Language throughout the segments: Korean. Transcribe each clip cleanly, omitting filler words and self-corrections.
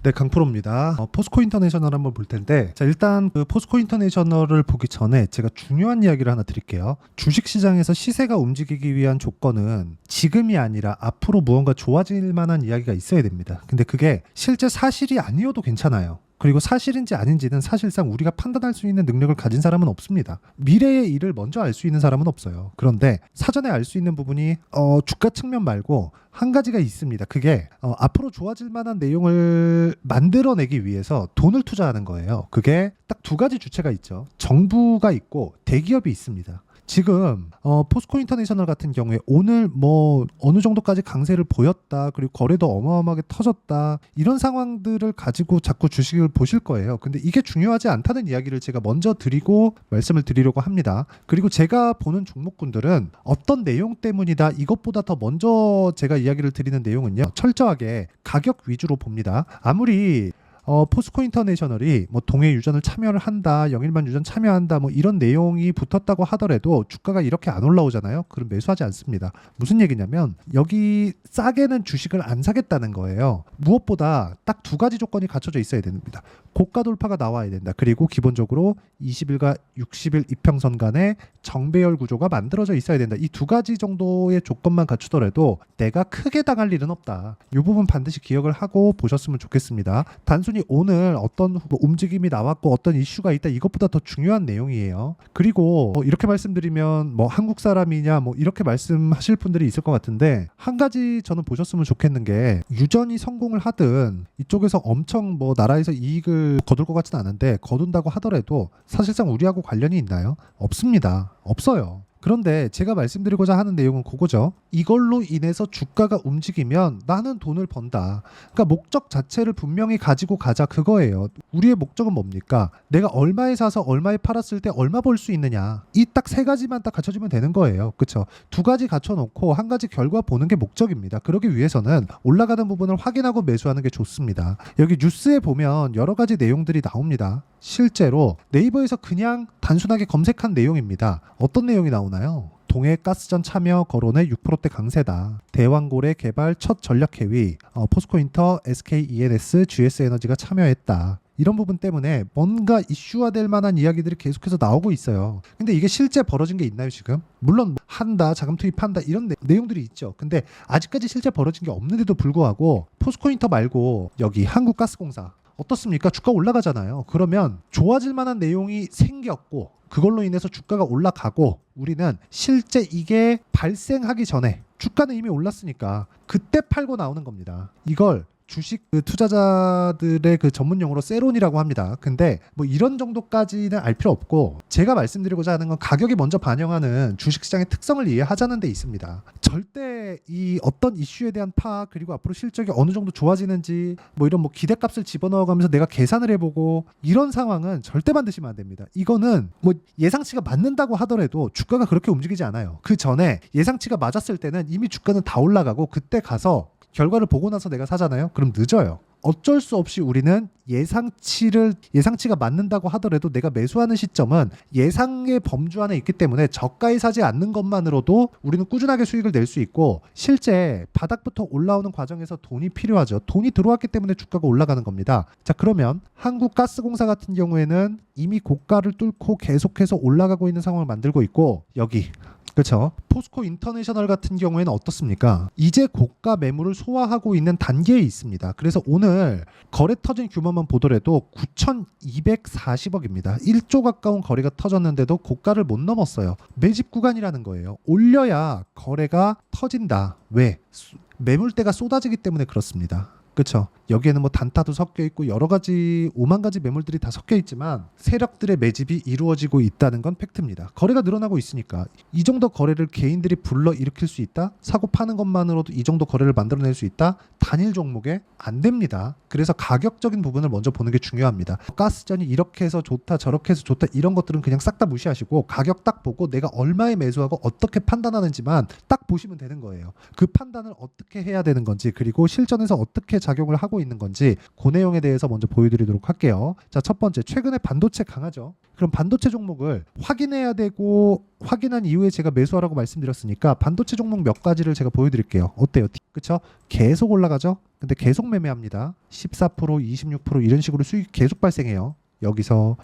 네, 강프로입니다. 포스코 인터내셔널 한번 볼 텐데, 자, 일단 그 포스코 인터내셔널을 보기 전에 제가 중요한 이야기를 하나 드릴게요. 주식시장에서 시세가 움직이기 위한 조건은 지금이 아니라 앞으로 무언가 좋아질 만한 이야기가 있어야 됩니다. 근데 그게 실제 사실이 아니어도 괜찮아요. 그리고 사실인지 아닌지는 사실상 우리가 판단할 수 있는 능력을 가진 사람은 없습니다. 미래의 일을 먼저 알 수 있는 사람은 없어요. 그런데 사전에 알 수 있는 부분이 주가 측면 말고 한 가지가 있습니다. 그게 앞으로 좋아질 만한 내용을 만들어내기 위해서 돈을 투자하는 거예요. 그게 딱 두 가지 주체가 있죠. 정부가 있고 대기업이 있습니다. 지금 포스코 인터내셔널 같은 경우에 오늘 뭐 어느 정도까지 강세를 보였다, 그리고 거래도 어마어마하게 터졌다, 이런 상황들을 가지고 자꾸 주식을 보실 거예요. 근데 이게 중요하지 않다는 이야기를 제가 먼저 드리고 말씀을 드리려고 합니다. 그리고 제가 보는 종목군들은 어떤 내용 때문이다, 이것보다 더 먼저 제가 이야기를 드리는 내용은요, 철저하게 가격 위주로 봅니다. 아무리 포스코 인터내셔널이 뭐 동해 유전을 참여를 한다, 영일만 유전 참여한다, 뭐 이런 내용이 붙었다고 하더라도 주가가 이렇게 안 올라오잖아요. 그럼 매수하지 않습니다. 무슨 얘기냐면 여기 싸게는 주식을 안 사겠다는 거예요. 무엇보다 딱 두 가지 조건이 갖춰져 있어야 됩니다. 고가 돌파가 나와야 된다. 그리고 기본적으로 20일과 60일 이평선 간의 정배열 구조가 만들어져 있어야 된다. 이 두 가지 정도의 조건만 갖추더라도 내가 크게 당할 일은 없다. 이 부분 반드시 기억을 하고 보셨으면 좋겠습니다. 단순히 오늘 어떤 움직임이 나왔고 어떤 이슈가 있다, 이것보다 더 중요한 내용이에요. 그리고 이렇게 말씀드리면 뭐 한국 사람이냐 뭐 이렇게 말씀하실 분들이 있을 것 같은데, 한 가지 저는 보셨으면 좋겠는 게, 유전이 성공을 하든 이쪽에서 엄청 뭐 나라에서 이익을 거둘 것 같지는 않은데, 거둔다고 하더라도 사실상 우리하고 관련이 있나요? 없습니다. 없어요. 그런데 제가 말씀드리고자 하는 내용은 그거죠. 이걸로 인해서 주가가 움직이면 나는 돈을 번다. 그러니까 목적 자체를 분명히 가지고 가자, 그거예요. 우리의 목적은 뭡니까? 내가 얼마에 사서 얼마에 팔았을 때 얼마 벌 수 있느냐. 이 딱 세 가지만 딱 갖춰지면 되는 거예요. 그렇죠? 두 가지 갖춰놓고 한 가지 결과 보는 게 목적입니다. 그러기 위해서는 올라가는 부분을 확인하고 매수하는 게 좋습니다. 여기 뉴스에 보면 여러 가지 내용들이 나옵니다. 실제로 네이버에서 그냥 단순하게 검색한 내용입니다. 어떤 내용이 나오나요? 동해 가스전 참여 거론의 6%대 강세다. 대왕고래 개발 첫 전략 회의, 포스코 인터, SK E&S, GS 에너지가 참여했다. 이런 부분 때문에 뭔가 이슈화될 만한 이야기들이 계속해서 나오고 있어요. 근데 이게 실제 벌어진 게 있나요, 지금? 물론 한다, 자금 투입한다, 이런 내용들이 있죠. 근데 아직까지 실제 벌어진 게 없는데도 불구하고 포스코 인터 말고 여기 한국가스공사 어떻습니까? 주가 올라가잖아요. 그러면 좋아질 만한 내용이 생겼고 그걸로 인해서 주가가 올라가고, 우리는 실제 이게 발생하기 전에 주가는 이미 올랐으니까 그때 팔고 나오는 겁니다. 이걸 주식 투자자들의 전문 용어로 세론이라고 합니다. 근데 뭐 이런 정도까지는 알 필요 없고, 제가 말씀드리고자 하는 건 가격이 먼저 반영하는 주식시장의 특성을 이해하자는 데 있습니다. 절대 이 어떤 이슈에 대한 파악, 그리고 앞으로 실적이 어느 정도 좋아지는지 뭐 이런 뭐 기대값을 집어넣어가면서 내가 계산을 해보고 이런 상황은 절대 만드시면 안 됩니다. 이거는 뭐 예상치가 맞는다고 하더라도 주가가 그렇게 움직이지 않아요. 그 전에 예상치가 맞았을 때는 이미 주가는 다 올라가고, 그때 가서 결과를 보고 나서 내가 사잖아요. 그럼 늦어요. 어쩔 수 없이 우리는 예상치가 맞는다고 하더라도 내가 매수하는 시점은 예상의 범주 안에 있기 때문에 저가에 사지 않는 것만으로도 우리는 꾸준하게 수익을 낼 수 있고, 실제 바닥부터 올라오는 과정에서 돈이 필요하죠. 돈이 들어왔기 때문에 주가가 올라가는 겁니다. 자, 그러면 한국가스공사 같은 경우에는 이미 고가를 뚫고 계속해서 올라가고 있는 상황을 만들고 있고, 여기 그렇죠. 포스코 인터내셔널 같은 경우에는 어떻습니까? 이제 고가 매물을 소화하고 있는 단계에 있습니다. 그래서 오늘 거래 터진 규모만 보더라도 9,240억입니다. 1조 가까운 거래가 터졌는데도 고가를 못 넘었어요. 매집 구간이라는 거예요. 올려야 거래가 터진다. 왜? 매물대가 쏟아지기 때문에 그렇습니다. 그렇죠. 여기에는 뭐 단타도 섞여 있고 여러 가지 5만 가지 매물들이 다 섞여 있지만 세력들의 매집이 이루어지고 있다는 건 팩트입니다. 거래가 늘어나고 있으니까 이 정도 거래를 개인들이 불러 일으킬 수 있다? 사고 파는 것만으로도 이 정도 거래를 만들어낼 수 있다? 단일 종목에 안 됩니다. 그래서 가격적인 부분을 먼저 보는 게 중요합니다. 가스전이 이렇게 해서 좋다, 저렇게 해서 좋다, 이런 것들은 그냥 싹 다 무시하시고 가격 딱 보고 내가 얼마에 매수하고 어떻게 판단하는지만 딱 보시면 되는 거예요. 그 판단을 어떻게 해야 되는 건지, 그리고 실전에서 어떻게 작용을 하고 있는 건지, 그 내용에 대해서 먼저 보여드리도록 할게요. 자, 첫 번째, 최근에 반도체 강하죠. 그럼 반도체 종목을 확인해야 되고, 확인한 이후에 제가 매수하라고 말씀드렸으니까 반도체 종목 몇 가지를 제가 보여드릴게요. 어때요? 그쵸? 계속 올라가죠? 근데 계속 매매합니다. 14%, 26% 이런 식으로 수익이 계속 발생해요. 여기서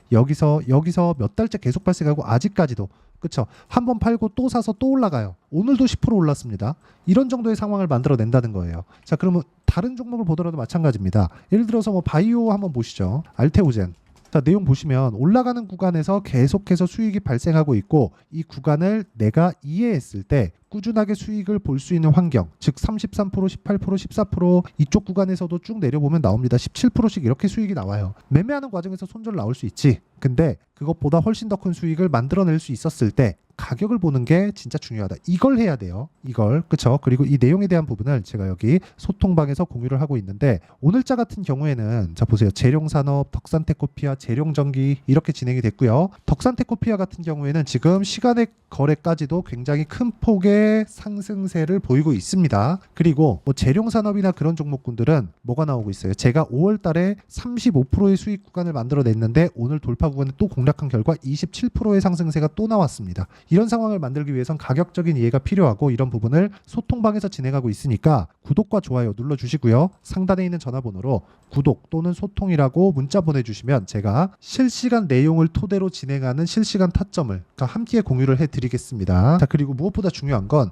몇 달째 계속 발생하고 아직까지도 그쵸? 한번 팔고 또 사서 또 올라가요. 오늘도 10% 올랐습니다. 이런 정도의 상황을 만들어낸다는 거예요. 자, 그러면 다른 종목을 보더라도 마찬가지입니다. 예를 들어서 뭐 바이오 한번 보시죠. 알테오젠. 자, 내용 보시면 올라가는 구간에서 계속해서 수익이 발생하고 있고 이 구간을 내가 이해했을 때 꾸준하게 수익을 볼 수 있는 환경, 즉 33%, 18%, 14% 이쪽 구간에서도 쭉 내려보면 나옵니다. 17%씩 이렇게 수익이 나와요. 매매하는 과정에서 손절 나올 수 있지. 근데 그것보다 훨씬 더 큰 수익을 만들어낼 수 있었을 때 가격을 보는 게 진짜 중요하다. 이걸 해야 돼요. 이걸. 그쵸? 그리고 이 내용에 대한 부분을 제가 여기 소통방에서 공유를 하고 있는데 오늘자 같은 경우에는 자 보세요. 재룡산업, 덕산테코피아, 재룡전기 이렇게 진행이 됐고요. 덕산테코피아 같은 경우에는 지금 시간의 거래까지도 굉장히 큰 폭의 상승세를 보이고 있습니다. 그리고 뭐 재룡산업이나 그런 종목군들은 뭐가 나오고 있어요. 제가 5월 달에 35%의 수익 구간을 만들어냈는데 오늘 돌파 구간에 또 공략한 결과 27%의 상승세가 또 나왔습니다. 이런 상황을 만들기 위해선 가격적인 이해가 필요하고 이런 부분을 소통방에서 진행하고 있으니까 구독과 좋아요 눌러주시고요. 상단에 있는 전화번호로 구독 또는 소통이라고 문자 보내주시면 제가 실시간 내용을 토대로 진행하는 실시간 타점을 함께 공유를 해드리겠습니다. 자, 그리고 무엇보다 중요한 건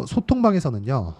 소통방에서는요,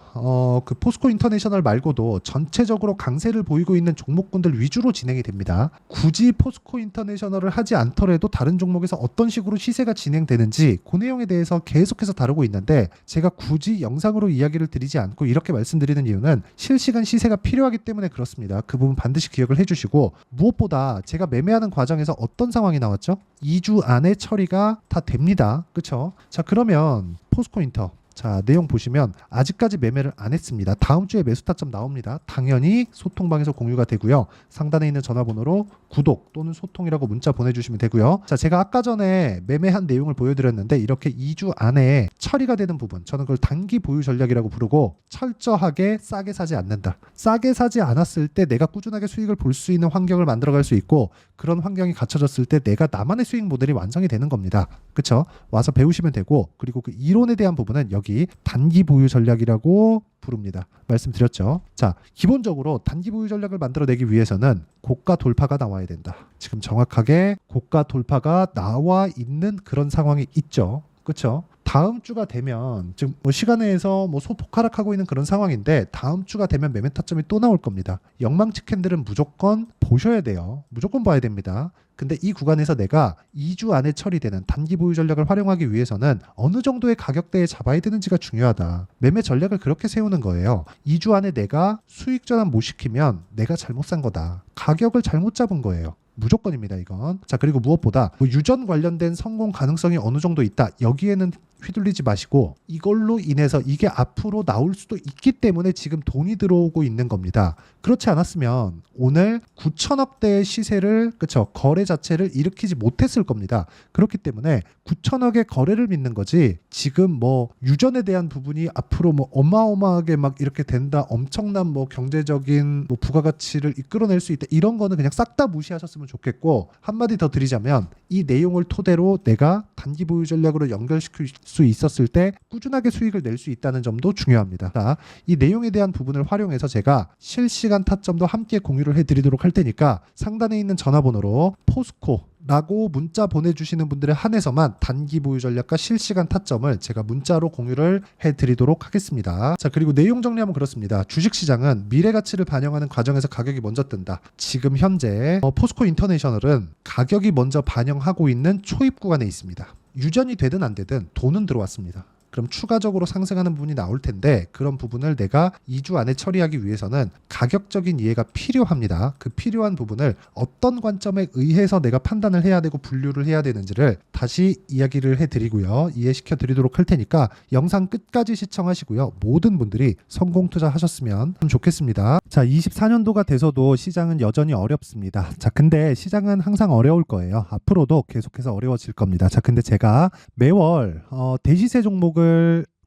그 포스코 인터내셔널 말고도 전체적으로 강세를 보이고 있는 종목군들 위주로 진행이 됩니다. 굳이 포스코 인터내셔널을 하지 않더라도 다른 종목에서 어떤 식으로 시세가 진행되는지 그 내용에 대해서 계속해서 다루고 있는데 제가 굳이 영상으로 이야기를 드리지 않고 이렇게 말씀드리는 이유는 실시간 시세가 필요하기 때문에 그렇습니다. 그 부분 반드시 기억을 해주시고 무엇보다 제가 매매하는 과정에서 어떤 상황이 나왔죠? 2주 안에 처리가 다 됩니다. 그쵸? 자, 그러면 포스코 인터 자, 내용 보시면 아직까지 매매를 안 했습니다. 다음 주에 매수 타점 나옵니다. 당연히 소통방에서 공유가 되고요. 상단에 있는 전화번호로 구독 또는 소통이라고 문자 보내주시면 되고요. 자, 제가 아까 전에 매매한 내용을 보여드렸는데 이렇게 2주 안에 처리가 되는 부분 저는 그걸 단기 보유 전략이라고 부르고 철저하게 싸게 사지 않는다. 싸게 사지 않았을 때 내가 꾸준하게 수익을 볼 수 있는 환경을 만들어갈 수 있고 그런 환경이 갖춰졌을 때 내가 나만의 수익 모델이 완성이 되는 겁니다. 그쵸? 와서 배우시면 되고 그리고 그 이론에 대한 부분은 여기 단기 보유 전략이라고 부릅니다. 말씀드렸죠. 자, 기본적으로 단기 보유 전략을 만들어내기 위해서는 고가 돌파가 나와야 된다. 지금 정확하게 고가 돌파가 나와 있는 그런 상황이 있죠. 그렇죠? 다음 주가 되면 지금 뭐 시간에서 뭐 소폭 하락하고 있는 그런 상황인데 다음 주가 되면 매매 타점이 또 나올 겁니다. 영망치 캔들은 무조건 보셔야 돼요. 무조건 봐야 됩니다. 근데 이 구간에서 내가 2주 안에 처리되는 단기 보유 전략을 활용하기 위해서는 어느 정도의 가격대에 잡아야 되는지가 중요하다. 매매 전략을 그렇게 세우는 거예요. 2주 안에 내가 수익 전환 못 시키면 내가 잘못 산 거다. 가격을 잘못 잡은 거예요. 무조건입니다, 이건. 자, 그리고 무엇보다 뭐 유전 관련된 성공 가능성이 어느 정도 있다. 여기에는 휘둘리지 마시고 이걸로 인해서 이게 앞으로 나올 수도 있기 때문에 지금 돈이 들어오고 있는 겁니다. 그렇지 않았으면 오늘 9천억대의 시세를 그쵸 거래 자체를 일으키지 못했을 겁니다. 그렇기 때문에 9천억의 거래를 믿는 거지 지금 뭐 유전에 대한 부분이 앞으로 뭐 어마어마하게 막 이렇게 된다 엄청난 뭐 경제적인 뭐 부가가치를 이끌어낼 수 있다 이런 거는 그냥 싹 다 무시하셨으면 좋겠고 한마디 더 드리자면 이 내용을 토대로 내가 단기 보유 전략으로 연결시킬 수 있었을 때 꾸준하게 수익을 낼 수 있다는 점도 중요합니다. 자, 이 내용에 대한 부분을 활용해서 제가 실시간 타점도 함께 공유를 해드리도록 할 테니까 상단에 있는 전화번호로 포스코 라고 문자 보내주시는 분들에 한해서만 단기 보유 전략과 실시간 타점을 제가 문자로 공유를 해드리도록 하겠습니다. 자, 그리고 내용 정리하면 그렇습니다. 주식시장은 미래 가치를 반영하는 과정에서 가격이 먼저 뜬다. 지금 현재 포스코 인터내셔널은 가격이 먼저 반영하고 있는 초입 구간에 있습니다. 유전이 되든 안 되든 돈은 들어왔습니다. 그럼 추가적으로 상승하는 부분이 나올 텐데 그런 부분을 내가 2주 안에 처리하기 위해서는 가격적인 이해가 필요합니다. 그 필요한 부분을 어떤 관점에 의해서 내가 판단을 해야 되고 분류를 해야 되는지를 다시 이야기를 해드리고요. 이해시켜 드리도록 할 테니까 영상 끝까지 시청하시고요. 모든 분들이 성공 투자하셨으면 좋겠습니다. 자, 24년도가 돼서도 시장은 여전히 어렵습니다. 자, 근데 시장은 항상 어려울 거예요. 앞으로도 계속해서 어려워질 겁니다. 자, 근데 제가 매월 대시세 종목을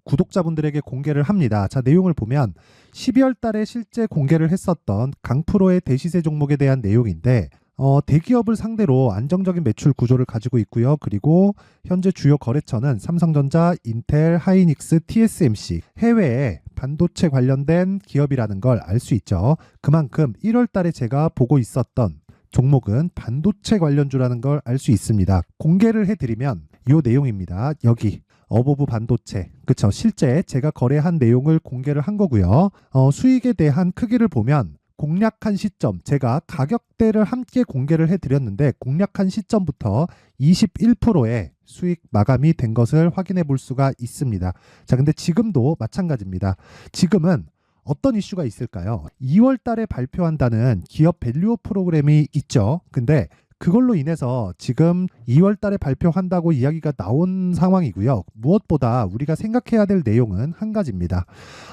구독자분들에게 공개를 합니다. 자, 내용을 보면 12월 달에 실제 공개를 했었던 강프로의 대시세 종목에 대한 내용인데 대기업을 상대로 안정적인 매출 구조를 가지고 있고요. 그리고 현재 주요 거래처는 삼성전자, 인텔, 하이닉스, TSMC, 해외에 반도체 관련된 기업이라는 걸 알 수 있죠. 그만큼 1월 달에 제가 보고 있었던 종목은 반도체 관련주라는 걸 알 수 있습니다. 공개를 해드리면 이 내용입니다. 여기 어보브 반도체, 그쵸? 실제 제가 거래한 내용을 공개를 한 거고요. 수익에 대한 크기를 보면 공략한 시점, 제가 가격대를 함께 공개를 해드렸는데 공략한 시점부터 21%의 수익 마감이 된 것을 확인해 볼 수가 있습니다. 자, 근데 지금도 마찬가지입니다. 지금은 어떤 이슈가 있을까요? 2월 달에 발표한다는 기업 밸류업 프로그램이 있죠. 근데 그걸로 인해서 지금 2월 달에 발표한다고 이야기가 나온 상황이고요. 무엇보다 우리가 생각해야 될 내용은 한 가지입니다.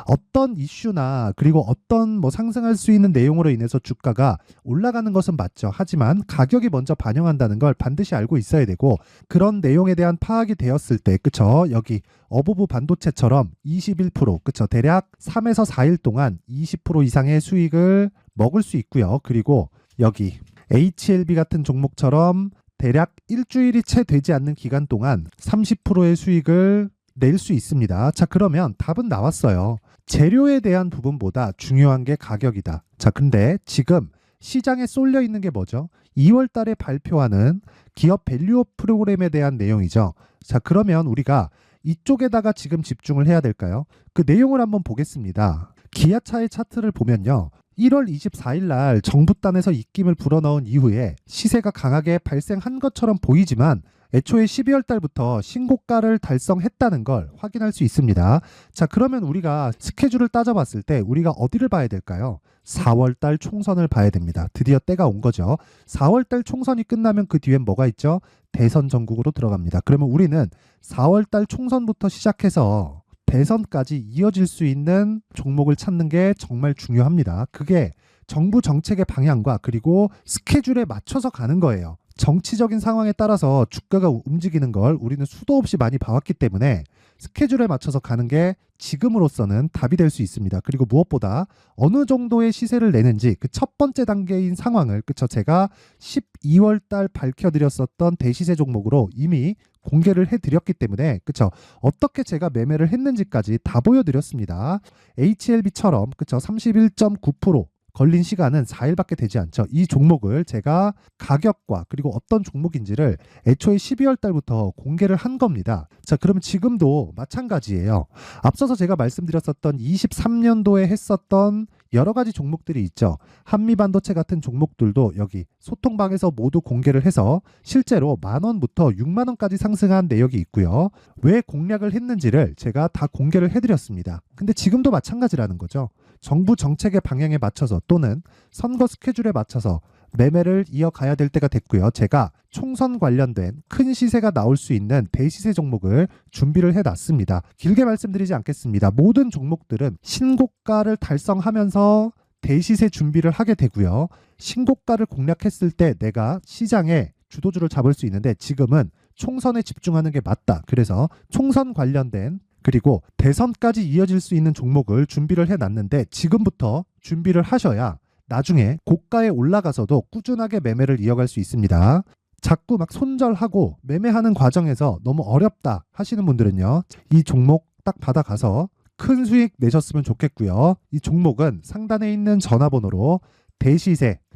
어떤 이슈나 그리고 어떤 상승할 수 있는 내용으로 인해서 주가가 올라가는 것은 맞죠. 하지만 가격이 먼저 반영한다는 걸 반드시 알고 있어야 되고, 그런 내용에 대한 파악이 되었을 때, 그쵸? 여기 어보브 반도체처럼 21%, 그쵸? 대략 3에서 4일 동안 20% 이상의 수익을 먹을 수 있고요. 그리고 여기 HLB 같은 종목처럼 대략 일주일이 채 되지 않는 기간 동안 30%의 수익을 낼 수 있습니다. 자, 그러면 답은 나왔어요. 재료에 대한 부분보다 중요한 게 가격이다. 자, 근데 지금 시장에 쏠려 있는 게 뭐죠? 2월 달에 발표하는 기업 밸류업 프로그램에 대한 내용이죠. 자, 그러면 우리가 이쪽에다가 지금 집중을 해야 될까요? 그 내용을 한번 보겠습니다. 기아차의 차트를 보면요. 1월 24일 날 정부단에서 입김을 불어넣은 이후에 시세가 강하게 발생한 것처럼 보이지만 애초에 12월 달부터 신고가를 달성했다는 걸 확인할 수 있습니다. 자, 그러면 우리가 스케줄을 따져봤을 때 우리가 어디를 봐야 될까요? 4월 달 총선을 봐야 됩니다. 드디어 때가 온 거죠. 4월 달 총선이 끝나면 그 뒤엔 뭐가 있죠? 대선 전국으로 들어갑니다. 그러면 우리는 4월 달 총선부터 시작해서 대선까지 이어질 수 있는 종목을 찾는 게 정말 중요합니다. 그게 정부 정책의 방향과 그리고 스케줄에 맞춰서 가는 거예요. 정치적인 상황에 따라서 주가가 움직이는 걸 우리는 수도 없이 많이 봐왔기 때문에 스케줄에 맞춰서 가는 게 지금으로서는 답이 될 수 있습니다. 그리고 무엇보다 어느 정도의 시세를 내는지 그 첫 번째 단계인 상황을, 그쵸? 제가 12월 달 밝혀드렸었던 대시세 종목으로 이미 공개를 해드렸기 때문에, 그쵸? 어떻게 제가 매매를 했는지까지 다 보여드렸습니다. HLB처럼, 그쵸? 31.9% 걸린 시간은 4일밖에 되지 않죠. 이 종목을 제가 가격과 그리고 어떤 종목인지를 애초에 12월 달부터 공개를 한 겁니다. 자, 그럼 지금도 마찬가지예요. 앞서서 제가 말씀드렸었던 23년도에 했었던 여러 가지 종목들이 있죠. 한미반도체 같은 종목들도 여기 소통방에서 모두 공개를 해서 실제로 10,000원부터 60,000원까지 상승한 내역이 있고요. 왜 공략을 했는지를 제가 다 공개를 해드렸습니다. 근데 지금도 마찬가지라는 거죠. 정부 정책의 방향에 맞춰서 또는 선거 스케줄에 맞춰서 매매를 이어가야 될 때가 됐고요. 제가 총선 관련된 큰 시세가 나올 수 있는 대시세 종목을 준비를 해놨습니다. 길게 말씀드리지 않겠습니다. 모든 종목들은 신고가를 달성하면서 대시세 준비를 하게 되고요. 신고가를 공략했을 때 내가 시장에 주도주를 잡을 수 있는데 지금은 총선에 집중하는 게 맞다. 그래서 총선 관련된 그리고 대선까지 이어질 수 있는 종목을 준비를 해놨는데 지금부터 준비를 하셔야 나중에 고가에 올라가서도 꾸준하게 매매를 이어갈 수 있습니다. 자꾸 막 손절하고 매매하는 과정에서 너무 어렵다 하시는 분들은요. 이 종목 딱 받아가서 큰 수익 내셨으면 좋겠고요. 이 종목은 상단에 있는 전화번호로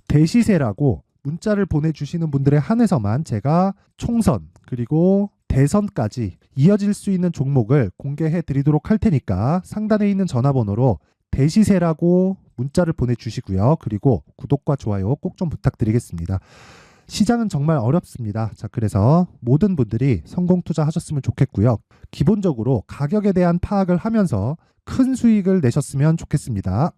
대시세라고 문자를 보내주시는 분들에 한해서만 제가 총선 그리고 대선까지 이어질 수 있는 종목을 공개해 드리도록 할 테니까 상단에 있는 전화번호로 대시세라고 문자를 보내주시고요. 그리고 구독과 좋아요 꼭 좀 부탁드리겠습니다. 시장은 정말 어렵습니다. 자, 그래서 모든 분들이 성공 투자하셨으면 좋겠고요. 기본적으로 가격에 대한 파악을 하면서 큰 수익을 내셨으면 좋겠습니다.